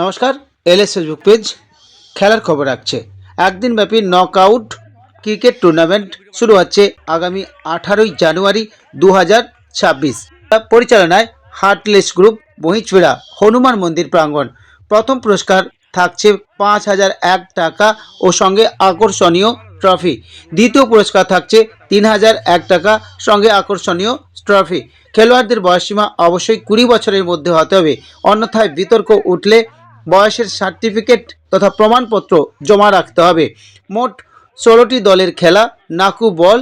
নমস্কার। LS Facebook page খেলার খবর রাখছে। একদিনব্যাপী নকআউট ক্রিকেট টুর্নামেন্ট শুরু হচ্ছে আগামী 18ই জানুয়ারি 2026 পরিচালনায় হার্টলেস গ্রুপ, মহিচবেড়া হনুমান মন্দির প্রাঙ্গণ। প্রথম পুরস্কার থাকছে 5,001 টাকা ও সঙ্গে আকর্ষণীয় ট্রফি। দ্বিতীয় পুরস্কার থাকছে 3,001 টাকা সঙ্গে আকর্ষণীয় ট্রফি। খেলোয়াড়দের বয়সসীমা অবশ্যই 20 বছরের মধ্যে হতে হবে, অন্যথায় বিতর্ক উঠলে বয়সের সার্টিফিকেট তথা প্রমাণপত্র জমা রাখতে হবে। মোট 16টি দলের খেলা, নাকু বল।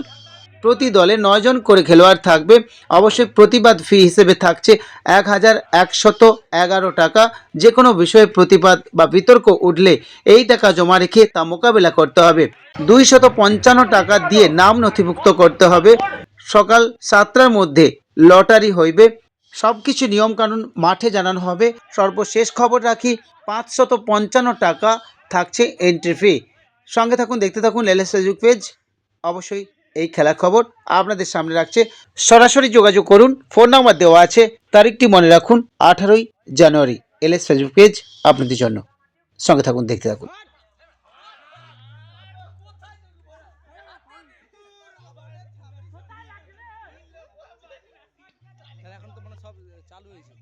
প্রতি দলে 9 জন করে খেলোয়াড় থাকবে। অবশ্যই প্রতিবাদ ফি হিসেবে থাকছে 1,111 টাকা। যে কোনো বিষয়ে প্রতিবাদ বা বিতর্ক উঠলে এই টাকা জমা রেখে তা মোকাবেলা করতে হবে। 255 টাকা দিয়ে নাম নথিভুক্ত করতে হবে। সকাল 7টার মধ্যে লটারি হইবে। সব কিছু নিয়মকানুন মাঠে জানানো হবে। সর্বশেষ খবর রাখি, 555 টাকা থাকছে এন্ট্রি ফি। সঙ্গে থাকুন, দেখতে থাকুন এলএস ফেসবুক পেজ। অবশ্যই এই খেলার খবর আপনাদের সামনে রাখছে। সরাসরি যোগাযোগ করুন, ফোন নাম্বার দেওয়া আছে। তারিখটি মনে রাখুন, 18ই জানুয়ারি। এলএস ফেসবুক পেজ আপনাদের জন্য। সঙ্গে থাকুন, দেখতে থাকুন। এখন তো মানে সব চালু হয়েছে।